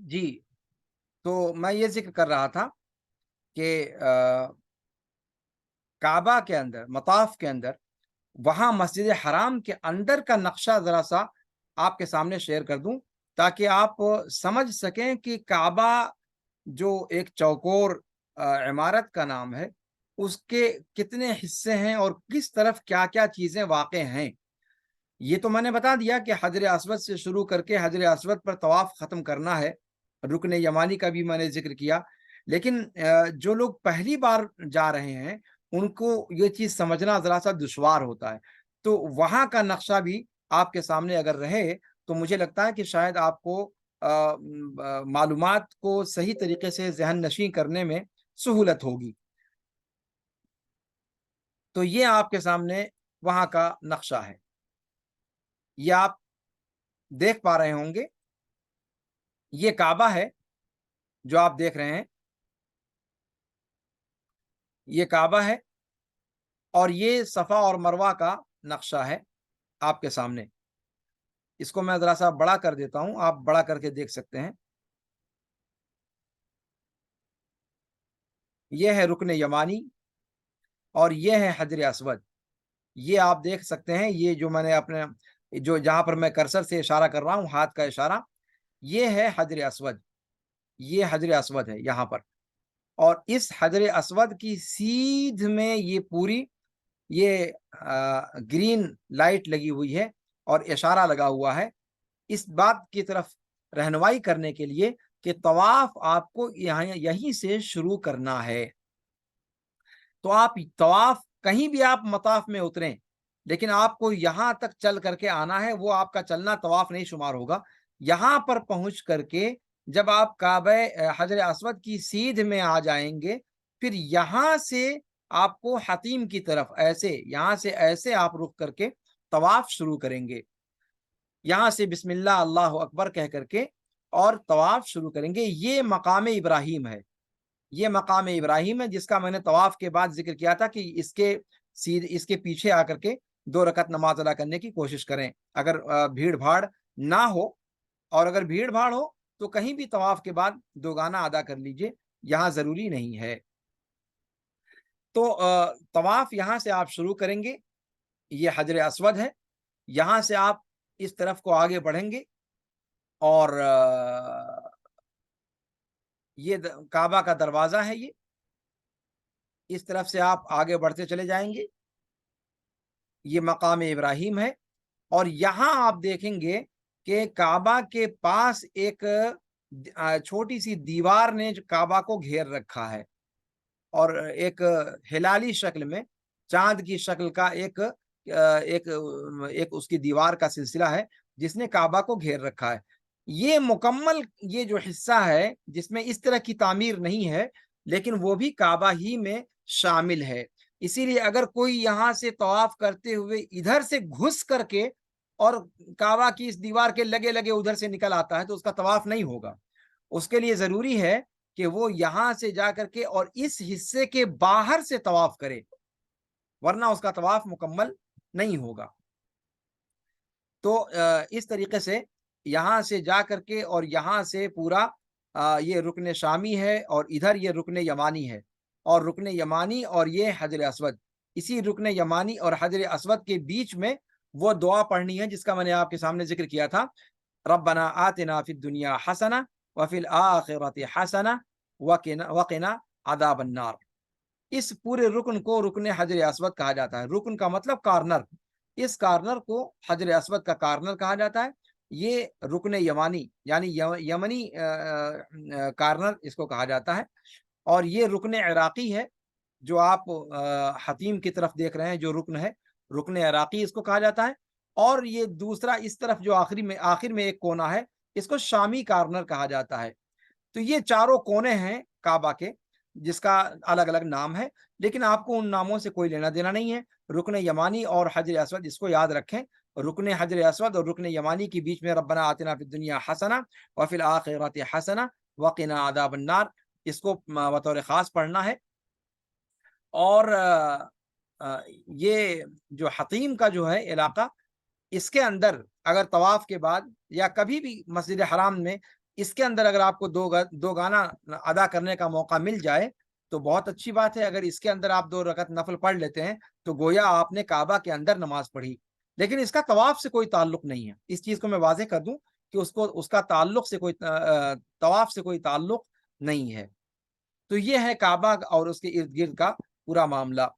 جی، تو میں یہ ذکر کر رہا تھا کہ کعبہ کے اندر، مطاف کے اندر، وہاں مسجد حرام کے اندر کا نقشہ ذرا سا آپ کے سامنے شیئر کر دوں، تاکہ آپ سمجھ سکیں کہ کعبہ جو ایک چوکور عمارت کا نام ہے، اس کے کتنے حصے ہیں اور کس طرف کیا کیا چیزیں واقع ہیں۔ یہ تو میں نے بتا دیا کہ حجر اسود سے شروع کر کے حجر اسود پر طواف ختم کرنا ہے، رکن یمانی کا بھی میں نے ذکر کیا، لیکن جو لوگ پہلی بار جا رہے ہیں ان کو یہ چیز سمجھنا ذرا سا دشوار ہوتا ہے، تو وہاں کا نقشہ بھی آپ کے سامنے اگر رہے تو مجھے لگتا ہے کہ شاید آپ کو معلومات کو صحیح طریقے سے ذہن نشین کرنے میں سہولت ہوگی۔ تو یہ آپ کے سامنے وہاں کا نقشہ ہے، یہ آپ دیکھ پا رہے ہوں گے، یہ کعبہ ہے جو آپ دیکھ رہے ہیں، یہ کعبہ ہے اور یہ صفا اور مروہ کا نقشہ ہے آپ کے سامنے۔ اس کو میں ذرا سا بڑا کر دیتا ہوں، آپ بڑا کر کے دیکھ سکتے ہیں۔ یہ ہے رکن یمانی اور یہ ہے حجر اسود، یہ آپ دیکھ سکتے ہیں، یہ جو میں نے اپنے جو جہاں پر میں کرسر سے اشارہ کر رہا ہوں، ہاتھ کا اشارہ، یہ ہے حجر اسود، یہ حجر اسود ہے یہاں پر، اور اس حجر اسود کی سیدھ میں یہ پوری یہ گرین لائٹ لگی ہوئی ہے اور اشارہ لگا ہوا ہے اس بات کی طرف رہنمائی کرنے کے لیے کہ طواف آپ کو یہیں سے شروع کرنا ہے۔ تو آپ طواف کہیں بھی آپ مطاف میں اتریں، لیکن آپ کو یہاں تک چل کر کے آنا ہے، وہ آپ کا چلنا طواف نہیں شمار ہوگا۔ یہاں پر پہنچ کر کے جب آپ کعبہ حجر اسود کی سیدھ میں آ جائیں گے، پھر یہاں سے آپ کو حتیم کی طرف ایسے، یہاں سے ایسے آپ رخ کر کے طواف شروع کریں گے، یہاں سے بسم اللہ اللہ اکبر کہہ کر کے اور طواف شروع کریں گے۔ یہ مقام ابراہیم ہے، یہ مقام ابراہیم ہے جس کا میں نے طواف کے بعد ذکر کیا تھا کہ اس کے پیچھے آ کر کے 2 رکعت نماز ادا کرنے کی کوشش کریں اگر بھیڑ بھاڑ نہ ہو، اور اگر بھیڑ بھاڑ ہو تو کہیں بھی طواف کے بعد 2 گانا ادا کر لیجئے، یہاں ضروری نہیں ہے۔ تو طواف یہاں سے آپ شروع کریں گے، یہ حجر اسود ہے، یہاں سے آپ اس طرف کو آگے بڑھیں گے اور یہ کعبہ کا دروازہ ہے، یہ اس طرف سے آپ آگے بڑھتے چلے جائیں گے، یہ مقام ابراہیم ہے، اور یہاں آپ دیکھیں گے کہ کعبہ کے پاس ایک چھوٹی سی دیوار نے جو کعبہ کو گھیر رکھا ہے، اور ایک ہلالی شکل میں چاند کی شکل کا ایک ایک اس کی دیوار کا سلسلہ ہے جس نے کعبہ کو گھیر رکھا ہے۔ یہ مکمل یہ جو حصہ ہے جس میں اس طرح کی تعمیر نہیں ہے، لیکن وہ بھی کعبہ ہی میں شامل ہے، اسی لیے اگر کوئی یہاں سے طواف کرتے ہوئے ادھر سے گھس کر کے اور کعبہ کی اس دیوار کے لگے لگے ادھر سے نکل آتا ہے تو اس کا طواف نہیں ہوگا۔ اس کے لیے ضروری ہے کہ وہ یہاں سے جا کر کے اور اس حصے کے باہر سے طواف کرے، ورنہ اس کا طواف مکمل نہیں ہوگا۔ تو اس طریقے سے یہاں سے جا کر کے اور یہاں سے پورا یہ رکن شامی ہے اور ادھر یہ رکن یمانی ہے، اور رکن یمانی اور یہ حجر اسود، اسی رکن یمانی اور حجر اسود کے بیچ میں وہ دعا پڑھنی ہے جس کا میں نے آپ کے سامنے ذکر کیا تھا، ربنا آتنا فی الدنیا حسنہ وفی الآخرۃ حسنہ وقنا عذاب النار۔ اس پورے رکن کو رکن حجر اسود کہا جاتا ہے، رکن کا مطلب کارنر، اس کارنر کو حجر اسود کا کارنر کہا جاتا ہے۔ یہ رکن یمانی یعنی یمنی کارنر اس کو کہا جاتا ہے، اور یہ رکن عراقی ہے جو آپ حتیم کی طرف دیکھ رہے ہیں، جو رکن ہے رکن عراقی اس کو کہا جاتا ہے، اور یہ دوسرا اس طرف جو آخر میں ایک کونا ہے اس کو شامی کارنر کہا جاتا ہے۔ تو یہ چاروں کونے ہیں کعبہ کے جس کا الگ الگ نام ہے، لیکن آپ کو ان ناموں سے کوئی لینا دینا نہیں ہے۔ رکن یمانی اور حجر اسود اس کو یاد رکھیں، رکن حجر اسود اور رکن یمانی کے بیچ میں ربنا آتنا فی الدنیا حسنہ وفی الآخرۃ حسنہ وقنا عذاب النار، اس کو بطور خاص پڑھنا ہے۔ اور یہ جو حتیم کا جو ہے علاقہ، اس کے اندر اگر طواف کے بعد یا کبھی بھی مسجد حرام میں इसके अंदर अगर आपको दो गाना अदा करने का मौका मिल जाए तो बहुत अच्छी बात है। अगर इसके अंदर आप 2 रकअत नफल पढ़ लेते हैं तो गोया आपने काबा के अंदर नमाज पढ़ी, लेकिन इसका तवाफ से कोई ताल्लुक नहीं है। इस चीज को मैं वाज़ेह कर दूं कि उसका ताल्लुक से कोई तवाफ से कोई ताल्लुक नहीं है। तो ये है काबा और उसके इर्द गिर्द का पूरा मामला।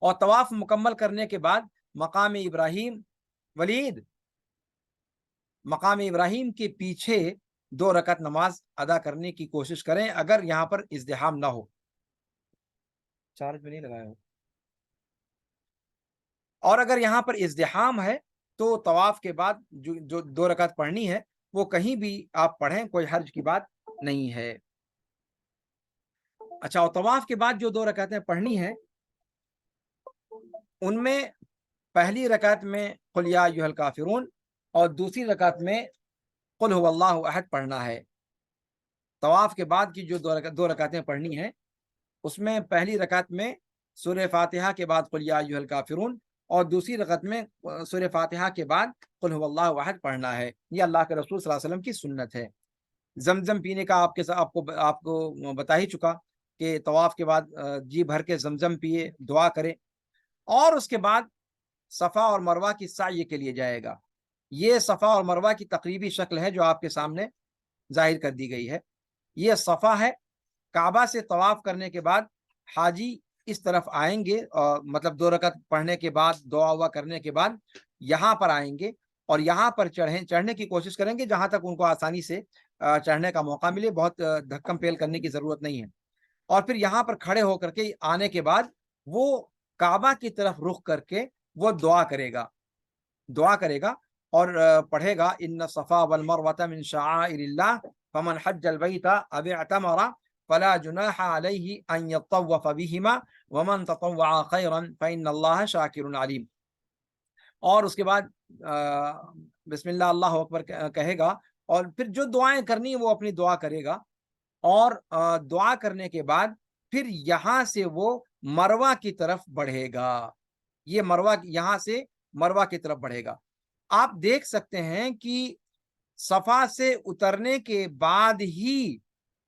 और तवाफ मुकम्मल करने के बाद मकाम इब्राहिम, वलीद, मकाम इब्राहिम के पीछे 2 रकअत नमाज अदा करने की कोशिश करें अगर यहाँ पर इज़्दिहाम ना हो। चार्ज में नहीं लगाया हो। और अगर यहाँ पर इज़्दिहाम है तो तवाफ के बाद जो 2 रकअत पढ़नी है वो कहीं भी आप पढ़ें, कोई हर्ज की बात नहीं है। अच्छा, और तवाफ के बाद जो 2 रकअतें पढ़नी है उनमें पहली रकअत में कुल या अय्युहल काफिरून और दूसरी रकअत में कुल हुवल्लाहु अहद पढ़ना है। तवाफ के बाद की जो 2 रकअतें पढ़नी है उसमें पहली रकअत में सूरह फातिहा के बाद कुल या अय्युहल काफिरून और दूसरी रकअत में सूरह फातिहा के बाद कुल हुवल्लाहु अहद पढ़ना है। ये अल्लाह के रसूल सल्लल्लाहु अलैहि वसल्लम की सुन्नत है। जमजम पीने का आपको बता ही चुका कि तवाफ के बाद जी भर के जमजम पिए, दुआ करें और उसके बाद सफ़ा और मरवा की साई के लिए जाएगा। ये सफ़ा और मरवा की तकरीबी शक्ल है जो आपके सामने ज़ाहिर कर दी गई है। ये सफ़ा है। काबा से तवाफ करने के बाद हाजी इस तरफ आएंगे, मतलब 2 रकअत पढ़ने के बाद दुआ हुआ करने के बाद यहाँ पर आएंगे और यहाँ पर चढ़ने की कोशिश करेंगे जहाँ तक उनको आसानी से चढ़ने का मौका मिले। बहुत धक्कम पेल करने की ज़रूरत नहीं है। और फिर यहाँ पर खड़े होकर के आने के बाद वो काबा की तरफ रुख करके वो दुआ करेगा और पढ़ेगा इन्न सफ़ा वल मरवता मिन शआइरिल्लाह फमन हज्जल बैता अव अतमरा फला जुनाह अलैहि अन यतव्वफ बिहिमा वमन ततव्वअ खैरन फइन्नल्लाह शाकिरुन अलीम। और उसके बाद बिस्मिल्लाह अल्लाहु अकबर कहेगा और फिर जो दुआएं करनी है वो अपनी दुआ करेगा और दुआ करने के बाद फिर यहाँ से वो मरवा की तरफ बढ़ेगा। ये मरवा यहाँ से मरवा की तरफ बढ़ेगा। आप देख सकते हैं कि सफा से उतरने के बाद ही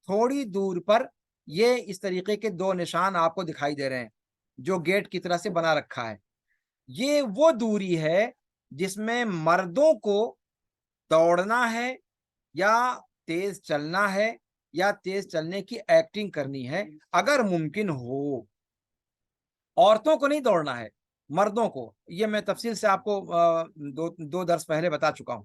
थोड़ी दूर पर ये इस तरीके के 2 निशान आपको दिखाई दे रहे हैं जो गेट की तरह से बना रखा है। ये वो दूरी है जिसमें मर्दों को दौड़ना है या तेज चलना है या तेज चलने की एक्टिंग करनी है अगर मुमकिन हो। औरतों को नहीं दौड़ना है, मर्दों को। ये मैं तफसील से आपको दो दर्स पहले बता चुका हूं।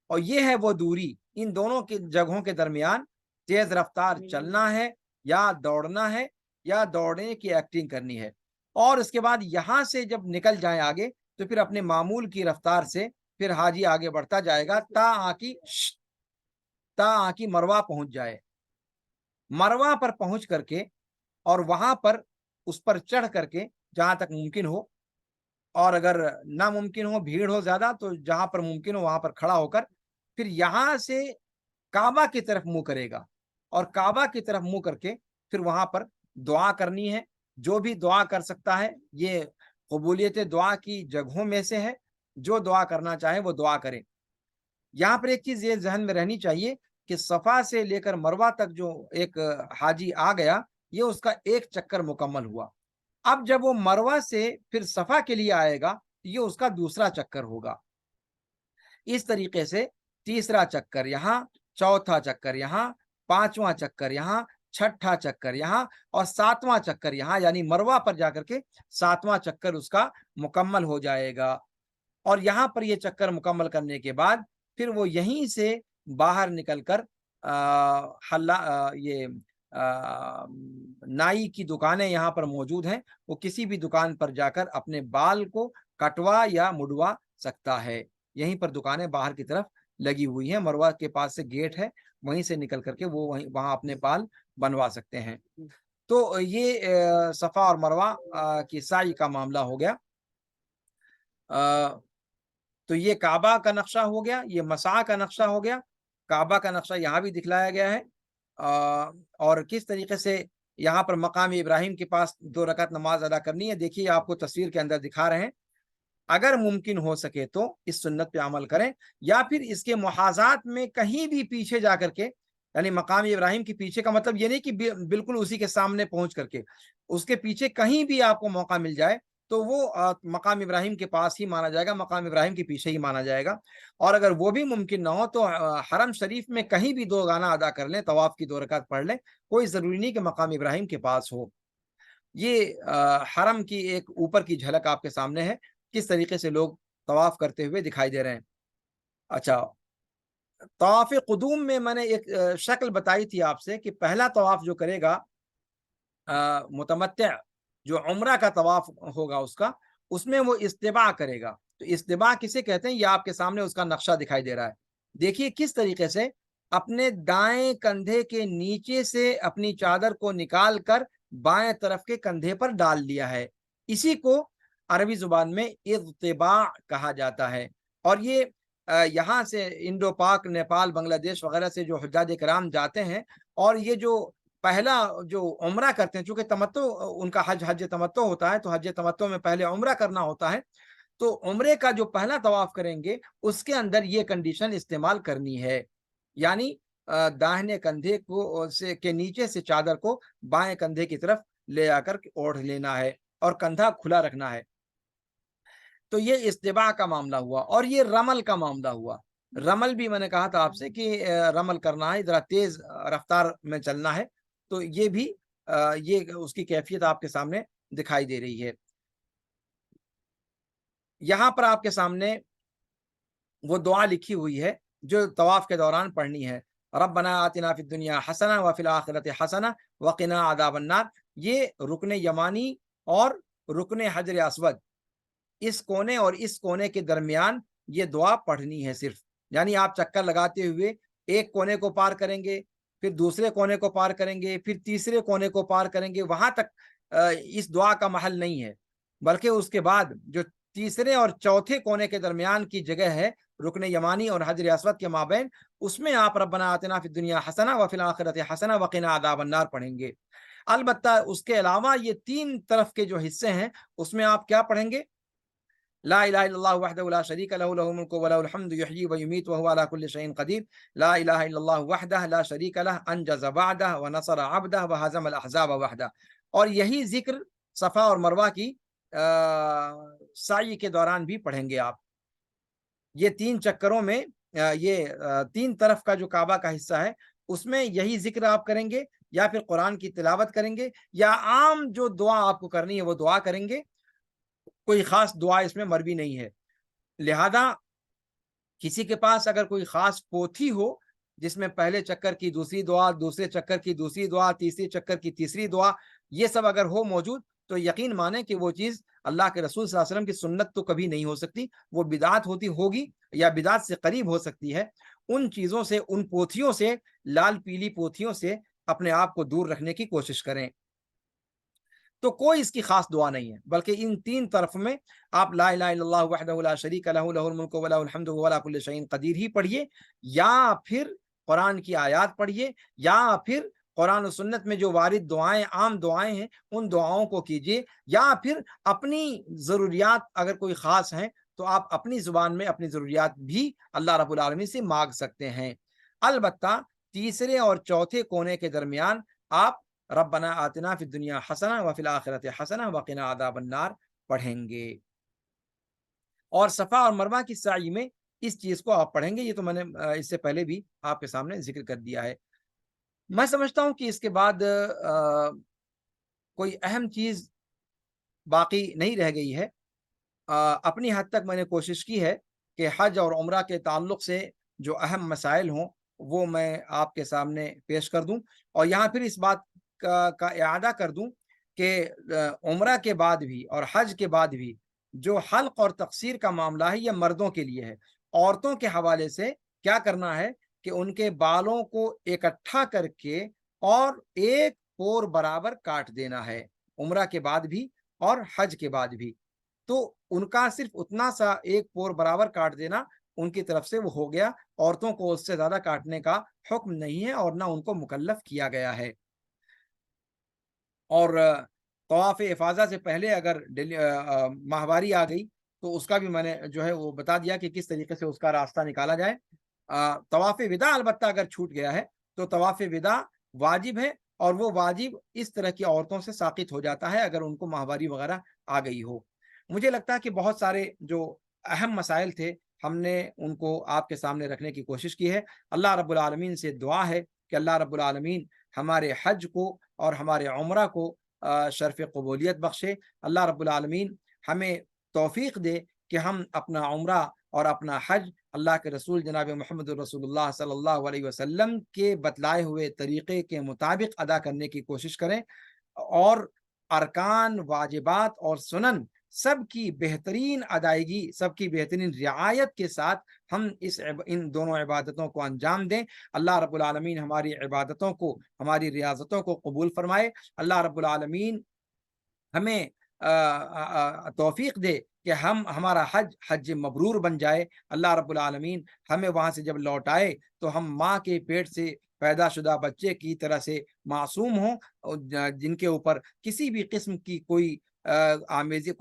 और ये है वो दूरी, इन दोनों की जगहों के दरमियान तेज रफ्तार चलना है या दौड़ना है या दौड़ने की एक्टिंग करनी है। और उसके बाद यहां से जब निकल जाए आगे तो फिर अपने मामूल की रफ्तार से फिर हाजी आगे बढ़ता जाएगा ता आकी मरवा पहुंच जाए। मरवा पर पहुंच करके और वहां पर उस पर चढ़ करके जहां तक मुमकिन हो, और अगर नामुमकिन हो, भीड़ हो ज्यादा, तो जहां पर मुमकिन हो वहां पर खड़ा होकर फिर यहां से काबा की तरफ मुंह करेगा और काबा की तरफ मुंह करके फिर वहां पर दुआ करनी है। जो भी दुआ कर सकता है, ये कबूलियत दुआ की जगहों में से है। जो दुआ करना चाहे वो दुआ करे। यहाँ पर एक चीज ये जहन में रहनी चाहिए कि सफा से लेकर मरवा तक जो एक हाजी आ गया, ये उसका एक चक्कर मुकम्मल हुआ। अब जब वो मरवा से फिर सफा के लिए आएगा, ये उसका दूसरा चक्कर होगा। इस तरीके से तीसरा चक्कर यहाँ, चौथा चक्कर यहाँ, पांचवा चक्कर यहाँ, छठा चक्कर यहाँ और सातवां चक्कर यहाँ, यानी मरवा पर जाकर के सातवां चक्कर उसका मुकम्मल हो जाएगा। और यहाँ पर ये चक्कर मुकम्मल करने के बाद फिर वो यहीं से बाहर निकलकर ये नाई की दुकानें यहाँ पर मौजूद हैं, वो किसी भी दुकान पर जाकर अपने बाल को कटवा या मुड़वा सकता है। यहीं पर दुकानें बाहर की तरफ लगी हुई हैं, मरवा के पास से गेट है, वहीं से निकल करके वो वहां अपने बाल बनवा सकते हैं। तो ये सफा और मरवा की साई का मामला हो गया। तो ये काबा का नक्शा हो गया, ये मसा का नक्शा हो गया। काबा का नक्शा यहाँ भी दिखलाया गया है और किस तरीके से यहाँ पर मकाम इब्राहिम के पास 2 रकात नमाज अदा करनी है, देखिए आपको तस्वीर के अंदर दिखा रहे हैं। अगर मुमकिन हो सके तो इस सुन्नत पे अमल करें, या फिर इसके मुहाज़ात में कहीं भी पीछे जा करके, यानी मकाम इब्राहिम के पीछे का मतलब ये नहीं कि बिल्कुल उसी के सामने पहुंच करके, उसके पीछे कहीं भी आपको मौका मिल जाए तो वो मकाम इब्राहिम के पास ही माना जाएगा, मकाम इब्राहिम के पीछे ही माना जाएगा। और अगर वो भी मुमकिन ना हो तो हरम शरीफ में कहीं भी 2 गाना अदा कर लें, तवाफ की 2 रकात पढ़ लें, कोई ज़रूरी नहीं कि मकाम इब्राहिम के पास हो। ये हरम की एक ऊपर की झलक आपके सामने है, किस तरीके से लोग तवाफ करते हुए दिखाई दे रहे हैं। अच्छा, तवाफ़ कुदूम में मैंने एक शक्ल बताई थी आपसे कि पहला तवाफ जो करेगा मुतमत्तिअ, जो उम्रा का तवाफ होगा उसका, उसमें वो इस्तिबा करेगा। तो इस्तिबा किसे कहते हैं, ये आपके सामने उसका नक्शा दिखाई दे रहा है। देखिए किस तरीके से अपने दाएँ कंधे के नीचे से अपनी चादर को निकाल कर बाएँ तरफ के कंधे पर डाल लिया है। इसी को अरबी ज़ुबान में इग़्तिबा कहा जाता है। और ये यहाँ से इंडो पाक, नेपाल, बांग्लादेश वगैरह से जो हुज्जाज किराम जाते हैं, और ये जो पहला जो उम्रा करते हैं, चूँकि तमत्तु उनका हज तमत्तु होता है, तो हज तमत्तु में पहले उम्रा करना होता है, तो उम्रे का जो पहला तवाफ करेंगे, उसके अंदर ये कंडीशन इस्तेमाल करनी है। यानी दाहिने कंधे को से के नीचे से चादर को बाएँ कंधे की तरफ ले आकर के ओढ़ लेना है और कंधा खुला रखना है। तो ये इस्तिबा का मामला हुआ, और ये रमल का मामला हुआ। रमल भी मैंने कहा था आपसे कि रमल करना है, ज़रा तेज़ रफ्तार में चलना है, तो ये भी ये उसकी कैफ़ियत आपके सामने दिखाई दे रही है। यहाँ पर आपके सामने वो दुआ लिखी हुई है जो तवाफ के दौरान पढ़नी है। रब्बना आतिना फिद दुनिया हसना व फिल आखिरति हसना व क़िना अज़ाबन्नार। ये रुकन यमानी और रुकन हजर अस्वद, इस कोने और इस कोने के दरमियान ये दुआ पढ़नी है सिर्फ। यानी आप चक्कर लगाते हुए एक कोने को पार करेंगे, फिर दूसरे कोने को पार करेंगे, फिर तीसरे कोने को पार करेंगे, वहां तक इस दुआ का महल नहीं है, बल्कि उसके बाद जो तीसरे और चौथे कोने के दरमियान की जगह है, रुकन यमानी और हजर अस्वद के माबैन, उसमें आप रब्बना आतिना फिद दुनिया हसना व फिल आखिरति हसना व क़िना अज़ाबन्नार पढ़ेंगे। अलबत्ता उसके अलावा ये 3 तरफ के जो हिस्से हैं, उसमें आप क्या पढ़ेंगे? ला इलाहा इल्लल्लाहु वहदहु ला शरीका लहु लहुल मुल्कु व लहुल हम्दु युहयी व युमीतु व हुवा अला कुल्लि शैइन क़दीर। ला इलाहा इल्लल्लाहु वहदहु ला शरीका लह अनजज़ वअदह व नसर अब्दह व हज़मल अहज़ाब वहदह। और यही ज़िक्र सफ़ा और मरवा की साई के दौरान भी पढ़ेंगे आप। ये 3 चक्करों में ये 3 तरफ का जो काबा का हिस्सा है, उसमें यही ज़िक्र आप करेंगे, या फिर कुरान की तिलावत करेंगे, या आम जो दुआ आपको करनी है वो दुआ करेंगे। कोई ख़ास दुआ इसमें मरवी नहीं है। लिहाज़ा किसी के पास अगर कोई ख़ास पोथी हो, जिसमें पहले चक्कर की दूसरी दुआ, दूसरे चक्कर की दूसरी दुआ, तीसरे चक्कर की तीसरी दुआ, ये सब अगर हो मौजूद, तो यकीन मानें कि वो चीज़ अल्लाह के रसूल सल्लल्लाहु अलैहि वसल्लम की सुन्नत तो कभी नहीं हो सकती, वो बिदअत होगी या बिदअत से करीब हो सकती है। उन चीज़ों से, उन पोथियों से, लाल पीली पोथियों से अपने आप को दूर रखने की कोशिश करें। तो कोई इसकी खास दुआ नहीं है, बल्कि इन 3 तरफ में आप ला इलाहा इल्लल्लाहु वहदहु ला शरीका लहु लहुल मुल्कु व लहुल हम्दु व हुवा अला कुल्लि शैइन क़दीर ही पढ़िए, या फिर कुरान की आयत पढ़िए, या फिर कुरान और सुन्नत में जो वारिद दुआएँ, आम दुआएँ हैं, उन दुआओं को कीजिए, या फिर अपनी ज़रूरियात अगर कोई ख़ास हैं, तो आप अपनी ज़ुबान में अपनी ज़रूरियात भी अल्लाह रब्बुल आलमीन से माँग सकते हैं। अलबत्ता तीसरे और चौथे कोने के दरमियान आप रब्बना आतिना फिद दुनिया हसना व फिल आखिरति हसना व क़िना अज़ाबन्नार पढ़ेंगे। और सफ़ा और मरवा की साई में इस चीज़ को आप पढ़ेंगे। ये तो मैंने इससे पहले भी आपके सामने ज़िक्र कर दिया है। मैं समझता हूँ कि इसके बाद कोई अहम चीज़ बाकी नहीं रह गई है। अपनी हद तक मैंने कोशिश की है कि हज और उम्रा के ताल्लुक से जो अहम मसाइल हों, वो मैं आपके सामने पेश कर दूं, और यहाँ फिर इस बात का इआदा कर दूं कि उम्रा के बाद भी और हज के बाद भी जो हल्क और तकसीर का मामला है, ये मर्दों के लिए है। औरतों के हवाले से क्या करना है कि उनके बालों को इकट्ठा करके और एक पोर बराबर काट देना है, उम्रा के बाद भी और हज के बाद भी। तो उनका सिर्फ उतना सा एक पोर बराबर काट देना उनकी तरफ से वो हो गया, औरतों को उससे ज़्यादा काटने का हुक्म नहीं है और ना उनको मुकल्लफ किया गया है। और तवाफ़ इफ़ाज़ा से पहले अगर माहवारी आ गई, تو اس کا بھی میں نے جو ہے وہ بتا دیا کہ کس طریقے سے اس کا راستہ نکالا جائے۔ طواف وداع البتہ اگر چھوٹ گیا ہے تو طواف وداع واجب ہے، اور وہ واجب اس طرح کی عورتوں سے ساقط ہو جاتا ہے اگر ان کو ماہواری وغیرہ آ گئی ہو۔ مجھے لگتا ہے کہ بہت سارے جو اہم مسائل تھے ہم نے ان کو آپ کے سامنے رکھنے کی کوشش کی ہے۔ اللہ رب العالمین سے دعا ہے کہ اللہ رب العالمین ہمارے حج کو اور ہمارے عمرہ کو شرف قبولیت بخشے۔ اللہ رب العالمین ہمیں توفیق دے کہ ہم اپنا عمرہ اور اپنا حج اللہ کے رسول جناب محمد الرسول اللہ صلی اللہ علیہ وسلم کے بتلائے ہوئے طریقے کے مطابق ادا کرنے کی کوشش کریں، اور ارکان، واجبات اور سنن سب کی بہترین ادائیگی، سب کی بہترین رعایت کے ساتھ ہم ان دونوں عبادتوں کو انجام دیں۔ اللہ رب العالمین ہماری عبادتوں کو، ہماری ریاضتوں کو قبول فرمائے۔ اللہ رب العالمین ہمیں توفیق دے کہ ہمارا حج مبرور بن جائے۔ اللہ رب العالمین ہمیں وہاں سے جب لوٹ آئے تو ہم ماں کے پیٹ سے پیدا شدہ بچے کی طرح سے معصوم ہوں، جن کے اوپر کسی بھی قسم کی کوئی آمیزی،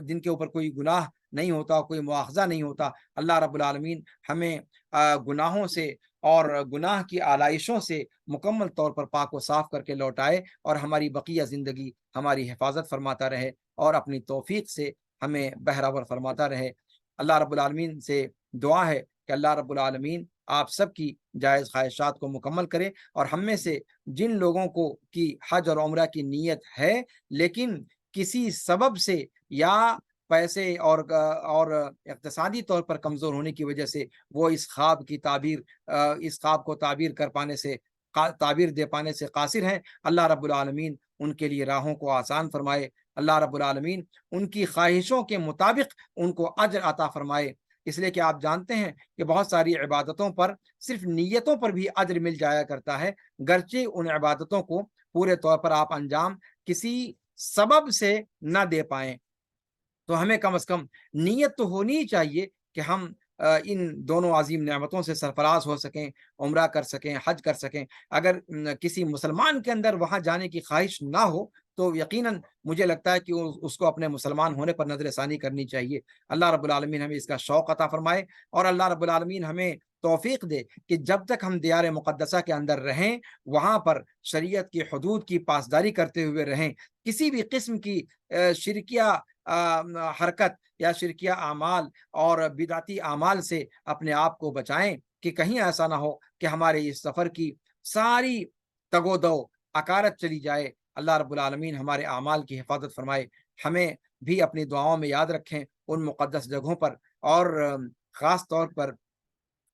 جن کے اوپر کوئی گناہ نہیں ہوتا، کوئی مواخذہ نہیں ہوتا۔ اللہ رب العالمین ہمیں گناہوں سے اور گناہ کی آلائشوں سے مکمل طور پر پاک و صاف کر کے لوٹائے، اور ہماری بقیہ زندگی ہماری حفاظت فرماتا رہے، اور اپنی توفیق سے ہمیں بہراور فرماتا رہے۔ اللہ رب العالمین سے دعا ہے کہ اللہ رب العالمین آپ سب کی جائز خواہشات کو مکمل کرے، اور ہم میں سے جن لوگوں کو کی حج اور عمرہ کی نیت ہے لیکن کسی سبب سے یا پیسے اور اقتصادی طور پر کمزور ہونے کی وجہ سے وہ اس خواب کو تعبیر دے پانے سے قاصر ہیں، اللہ رب العالمین ان کے لیے راہوں کو آسان فرمائے۔ اللہ رب العالمین ان کی خواہشوں کے مطابق ان کو اجر عطا فرمائے، اس لیے کہ آپ جانتے ہیں کہ بہت ساری عبادتوں پر صرف نیتوں پر بھی اجر مل جایا کرتا ہے، گرچہ ان عبادتوں کو پورے طور پر آپ انجام کسی سبب سے نہ دے پائیں، تو ہمیں کم از کم نیت تو ہونی ہی چاہیے کہ ہم ان دونوں عظیم نعمتوں سے سرفراز ہو سکیں، عمرہ کر سکیں، حج کر سکیں۔ اگر کسی مسلمان کے اندر وہاں جانے کی خواہش نہ ہو تو یقیناً مجھے لگتا ہے کہ اس کو اپنے مسلمان ہونے پر نظر ثانی کرنی چاہیے۔ اللہ رب العالمین ہمیں اس کا شوق عطا فرمائے، اور اللہ رب العالمین ہمیں توفیق دے کہ جب تک ہم دیار مقدسہ کے اندر رہیں وہاں پر شریعت کی حدود کی پاسداری کرتے ہوئے رہیں، کسی بھی قسم کی شرکیہ حرکت یا شرکیہ اعمال اور بدعتی اعمال سے اپنے آپ کو بچائیں، کہ کہیں ایسا نہ ہو کہ ہمارے اس سفر کی ساری تگ و دو عکارت چلی جائے۔ اللہ رب العالمین ہمارے اعمال کی حفاظت فرمائے، ہمیں بھی اپنی دعاؤں میں یاد رکھیں، ان مقدس جگہوں پر، اور خاص طور پر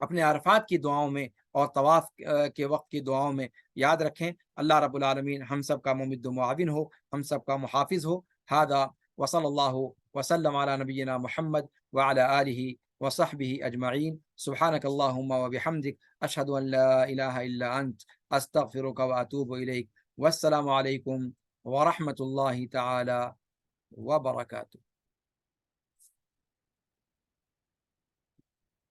اپنے عرفات کی دعاؤں میں اور طواف کے وقت کی دعاؤں میں یاد رکھیں۔ اللہ رب العالمین ہم سب کا ممد و معاون ہو، ہم سب کا محافظ ہو۔ ہذا وصلی اللہ وسلم علی نبینا محمد وعلی آلہ وصحبہ اجمعین۔ سبحانک اللہم وبحمدک، اشہد ان لا الہ الا انت، استغفرک واتوب الیک۔ والسلام علیکم ورحمۃ اللہ تعالی وبرکاتہ۔